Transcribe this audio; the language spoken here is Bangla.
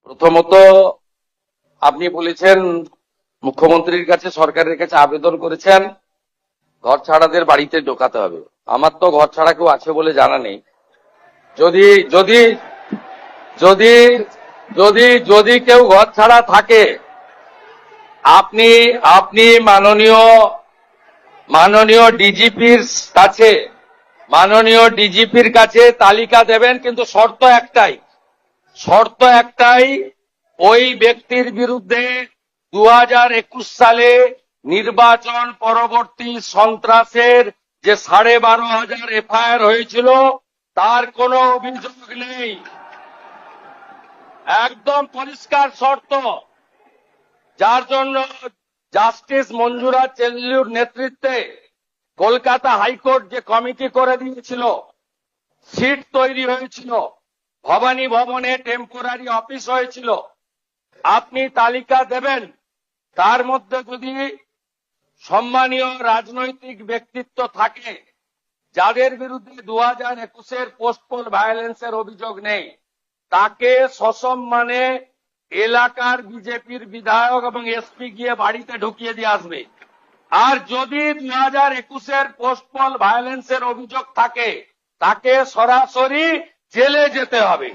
প্রথমত আপনি বলেছেন মুখ্যমন্ত্রীর কাছে সরকারের কাছে আবেদন করেছেন ঘর ছাড়াদের বাড়িতে ঢোকাতে হবে। আমার তো ঘর ছাড়া কেউ আছে বলে জানা নেই। যদি যদি যদি যদি যদি কেউ ঘর ছাড়া থাকে, আপনি আপনি মাননীয় ডিজিপির কাছে তালিকা দেবেন, কিন্তু শর্ত একটাই, ওই ব্যক্তির বিরুদ্ধে 2021 সালে নির্বাচন পরবর্তী সন্ত্রাসের যে 12,500 এফআইআর হয়েছিল তার কোনো অভিযোগ নেই। একদম পরিষ্কার শর্ত, যার জন্য জাস্টিস মঞ্জুরা চেল্লুর নেতৃত্বে কলকাতা হাইকোর্ট যে কমিটি করে দিয়েছিল, সিট তৈরি হয়েছিল, ভবানী ভবনে টেম্পোরারি অফিস হয়েছিল। আপনি তালিকা দেবেন, তার মধ্যে যদি সম্মানীয় রাজনৈতিক ব্যক্তিত্ব থাকে যাদের বিরুদ্ধে 2021-এর পোস্টপোল ভায়োলেন্সের অভিযোগ নেই, তাকে সসম্মানে এলাকার বিজেপির বিধায়ক এবং এসপি গিয়ে বাড়িতে ঢুকিয়ে দিয়ে আসবে। আর যদি 2021-এর পোস্টপোল ভায়োলেন্সের অভিযোগ থাকে, তাকে সরাসরি জেলে যেতে হবে।